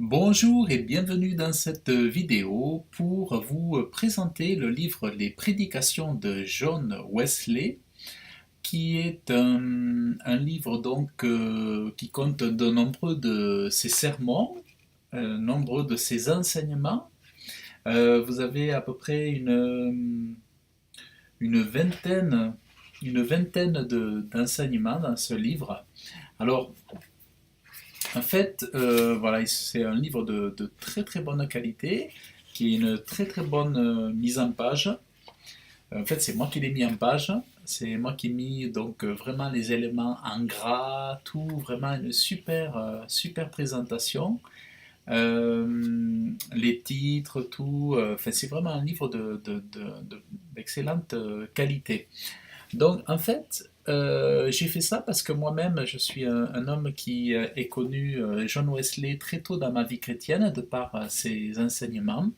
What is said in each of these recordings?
Bonjour et bienvenue dans cette vidéo pour vous présenter le livre Les Prédications de John Wesley, qui est un livre qui compte de nombreux de ses sermons, nombreux de ses enseignements. Vous avez à peu près une vingtaine, une vingtaine d'enseignements dans ce livre. Alors, en fait, voilà, c'est un livre de très très bonne qualité, qui est une très très bonne mise en page. En fait, c'est moi qui l'ai mis en page. C'est moi qui ai mis vraiment les éléments en gras, tout, vraiment une super présentation. Les titres, tout. Enfin, c'est vraiment un livre d'excellente qualité. Donc, en fait, j'ai fait ça parce que moi-même, je suis un homme qui est connu John Wesley très tôt dans ma vie chrétienne, de par ses enseignements.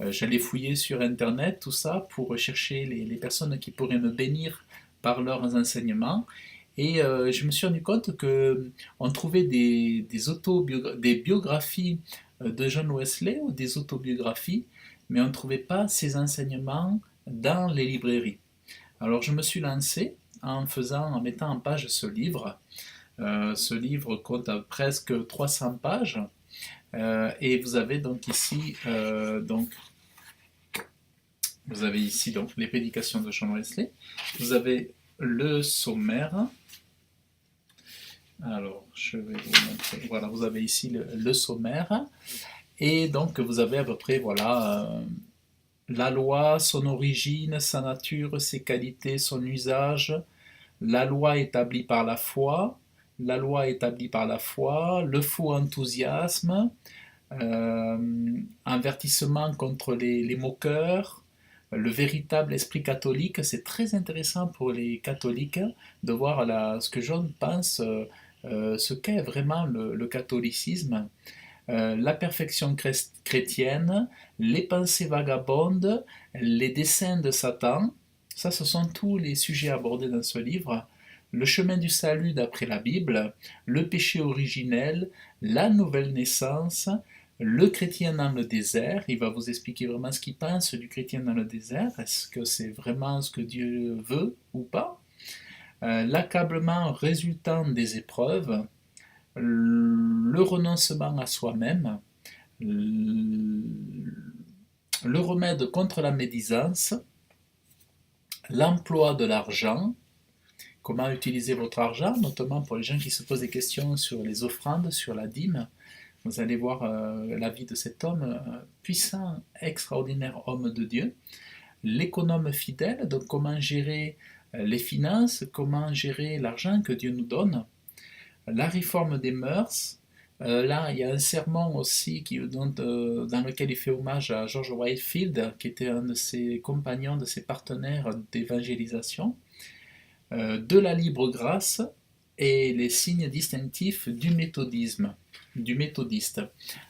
J'allais fouiller sur Internet, tout ça, pour chercher les personnes qui pourraient me bénir par leurs enseignements. Et je me suis rendu compte que on trouvait des biographies de John Wesley ou des autobiographies, mais on ne trouvait pas ses enseignements dans les librairies. Alors je me suis lancé en mettant en page ce livre. Ce livre compte presque 300 pages. Et vous avez donc ici, vous avez ici donc les prédications de John Wesley. Vous avez le sommaire. Alors, je vais vous montrer. Voilà, vous avez ici le sommaire. Et donc, vous avez à peu près, voilà, la loi, son origine, sa nature, ses qualités, son usage, la loi établie par la foi, la loi établie par la foi, le faux enthousiasme, avertissement contre les moqueurs, le véritable esprit catholique. C'est très intéressant pour les catholiques de voir ce que John pense, ce qu'est vraiment le catholicisme. La perfection chrétienne, les pensées vagabondes, les desseins de Satan. Ça, ce sont tous les sujets abordés dans ce livre. Le chemin du salut d'après la Bible, le péché originel, la nouvelle naissance, le chrétien dans le désert. Il va vous expliquer vraiment ce qu'il pense du chrétien dans le désert. Est-ce que c'est vraiment ce que Dieu veut ou pas? L'accablement résultant des épreuves, le renoncement à soi-même, le remède contre la médisance, l'emploi de l'argent, comment utiliser votre argent, notamment pour les gens qui se posent des questions sur les offrandes, sur la dîme. Vous allez voir la vie de cet homme, puissant, extraordinaire homme de Dieu. L'économe fidèle, donc comment gérer les finances, comment gérer l'argent que Dieu nous donne. La réforme des mœurs. Là, il y a un sermon aussi dans lequel il fait hommage à George Whitefield, qui était un de ses compagnons, de ses partenaires d'évangélisation. De la libre grâce et les signes distinctifs du méthodisme, du méthodiste.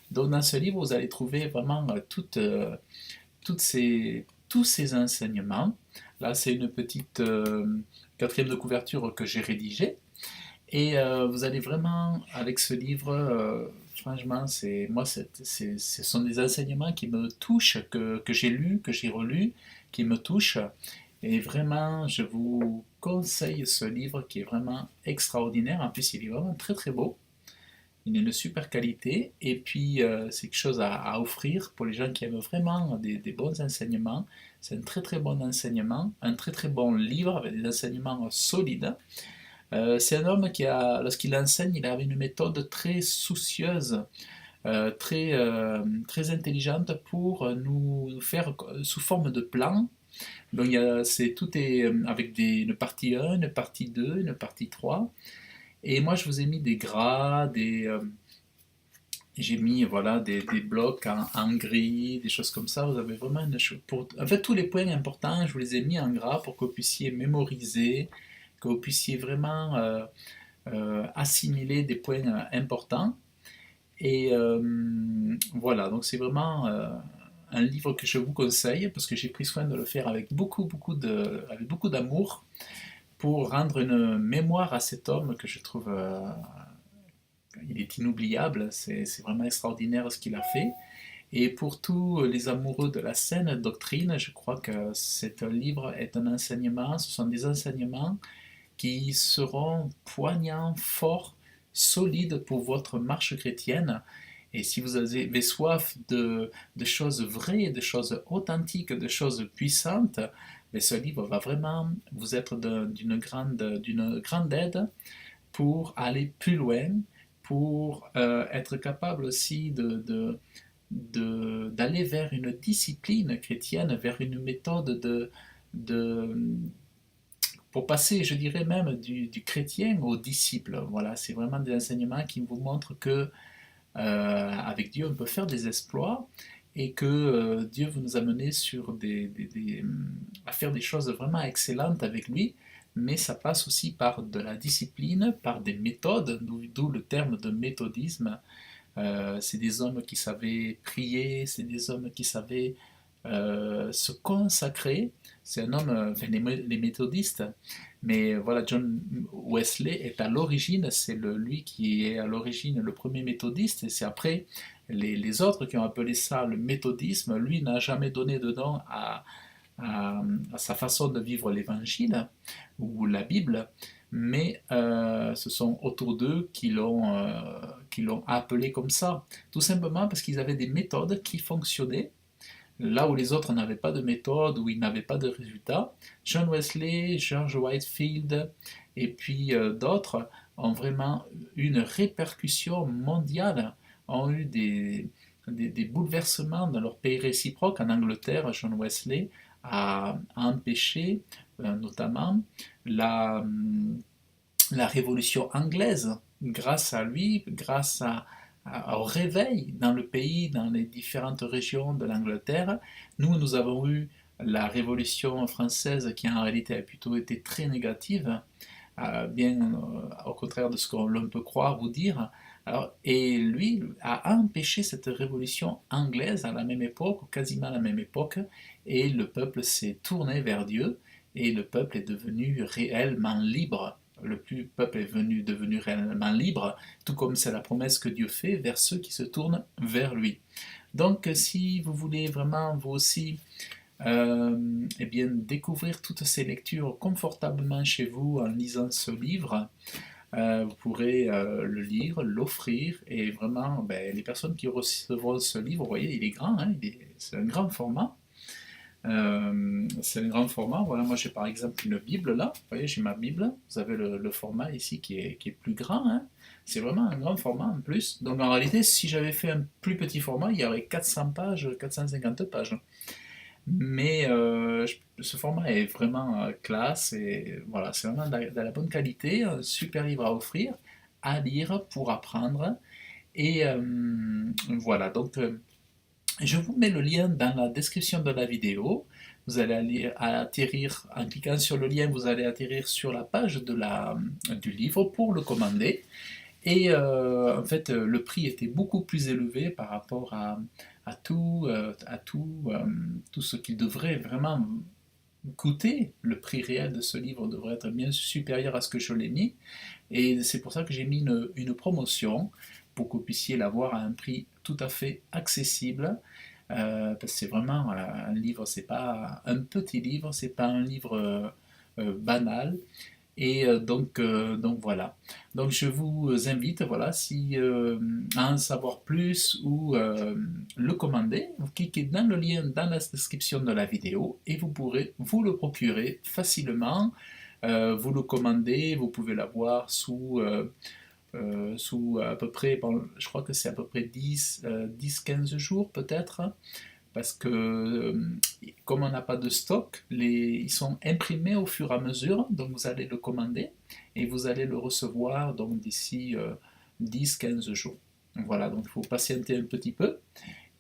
Donc dans ce livre, vous allez trouver vraiment tous ces enseignements. Là, c'est une petite quatrième de couverture que j'ai rédigée. Et vous allez vraiment, avec ce livre, franchement, ce sont des enseignements qui me touchent, que j'ai lus, que j'ai relus, qui me touchent. Et vraiment, je vous conseille ce livre qui est vraiment extraordinaire. En plus, il est vraiment très très beau. Il est de super qualité. Et puis, c'est quelque chose à offrir pour les gens qui aiment vraiment des bons enseignements. C'est un très très bon enseignement, un très très bon livre avec des enseignements solides. C'est un homme lorsqu'il enseigne, il avait une méthode très soucieuse, très intelligente pour nous faire sous forme de plan. Donc tout est avec une partie 1, une partie 2, une partie 3. Et moi, je vous ai mis des gras, j'ai mis voilà, des blocs en gris, des choses comme ça. Vous avez vraiment en fait, tous les points importants, je vous les ai mis en gras pour que vous puissiez mémoriser, que vous puissiez vraiment assimiler des points importants. Et voilà, donc c'est vraiment un livre que je vous conseille parce que j'ai pris soin de le faire avec avec beaucoup d'amour pour rendre une mémoire à cet homme que je trouve il est inoubliable, c'est vraiment extraordinaire ce qu'il a fait. Et pour tous les amoureux de la saine doctrine, je crois que cet livre est un enseignement, ce sont des enseignements qui seront poignants, forts, solides pour votre marche chrétienne. Et si vous avez soif de choses vraies, de choses authentiques, de choses puissantes, mais ce livre va vraiment vous être d'une grande aide pour aller plus loin, pour être capable aussi d'aller vers une discipline chrétienne, vers une méthode de, pour passer, je dirais même, du chrétien au disciple. Voilà, c'est vraiment des enseignements qui vous montrent que avec Dieu, on peut faire des exploits et que Dieu veut nous amener sur à faire des choses vraiment excellentes avec lui, mais ça passe aussi par de la discipline, par des méthodes, d'où le terme de méthodisme. C'est des hommes qui savaient prier, c'est des hommes qui savaient se consacrer. C'est un homme, enfin, les méthodistes, mais voilà, John Wesley est à l'origine, c'est lui qui est à l'origine le premier méthodiste, et c'est après les autres qui ont appelé ça le méthodisme. Lui n'a jamais donné de nom à sa façon de vivre l'évangile ou la Bible, mais ce sont autour d'eux qui l'ont appelé comme ça, tout simplement parce qu'ils avaient des méthodes qui fonctionnaient là où les autres n'avaient pas de méthode, où ils n'avaient pas de résultats. John Wesley, George Whitefield et puis d'autres ont vraiment eu une répercussion mondiale, ont eu des bouleversements dans leur pays réciproque. En Angleterre, John Wesley a empêché notamment la, la révolution anglaise. Grâce à lui, grâce au réveil dans le pays, dans les différentes régions de l'Angleterre, nous avons eu la Révolution française qui en réalité a plutôt été très négative, bien au contraire de ce que l'on peut croire ou dire. Alors, et lui a empêché cette révolution anglaise à la même époque, ou quasiment à la même époque, et le peuple s'est tourné vers Dieu, et le peuple est devenu réellement libre. Peuple est devenu réellement libre, tout comme c'est la promesse que Dieu fait vers ceux qui se tournent vers lui. Donc, si vous voulez vraiment vous aussi eh bien, découvrir toutes ces lectures confortablement chez vous en lisant ce livre, vous pourrez le lire, l'offrir, et vraiment, ben, les personnes qui recevront ce livre, vous voyez, il est grand, hein, c'est un grand format. C'est un grand format. Voilà, moi j'ai par exemple une Bible là. Vous voyez, j'ai ma Bible. Vous avez le format ici qui est plus grand, hein. C'est vraiment un grand format en plus. Donc en réalité, si j'avais fait un plus petit format, il y aurait 400 pages, 450 pages. Mais ce format est vraiment classe et voilà, c'est vraiment de la bonne qualité, un super livre à offrir, à lire pour apprendre. Et voilà, donc je vous mets le lien dans la description de la vidéo. Vous allez atterrir, en cliquant sur le lien, vous allez atterrir sur la page du livre pour le commander. Et en fait, le prix était beaucoup plus élevé par rapport tout ce qu'il devrait vraiment coûter. Le prix réel de ce livre devrait être bien supérieur à ce que je l'ai mis. Et c'est pour ça que j'ai mis une promotion pour que vous puissiez l'avoir à un prix tout à fait accessible. Parce que c'est vraiment un livre, c'est pas un petit livre, c'est pas un livre banal. Et donc voilà. Donc je vous invite, voilà, si à en savoir plus ou le commander, vous cliquez dans le lien dans la description de la vidéo et vous pourrez vous le procurer facilement. Vous le commandez, vous pouvez l'avoir sous à peu près, bon, je crois que c'est à peu près 10-15 jours peut-être, parce que comme on n'a pas de stock, ils sont imprimés au fur et à mesure, donc vous allez le commander et vous allez le recevoir donc d'ici 10-15 jours. Voilà, donc il faut patienter un petit peu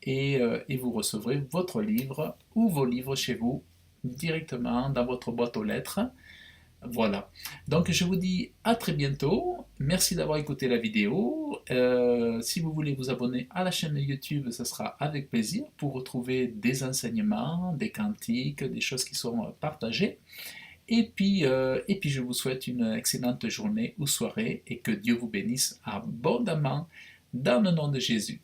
et vous recevrez votre livre ou vos livres chez vous directement dans votre boîte aux lettres. Voilà. Donc je vous dis à très bientôt. Merci d'avoir écouté la vidéo. Si vous voulez vous abonner à la chaîne YouTube, ce sera avec plaisir pour retrouver des enseignements, des cantiques, des choses qui sont partagées. Et puis je vous souhaite une excellente journée ou soirée et que Dieu vous bénisse abondamment dans le nom de Jésus.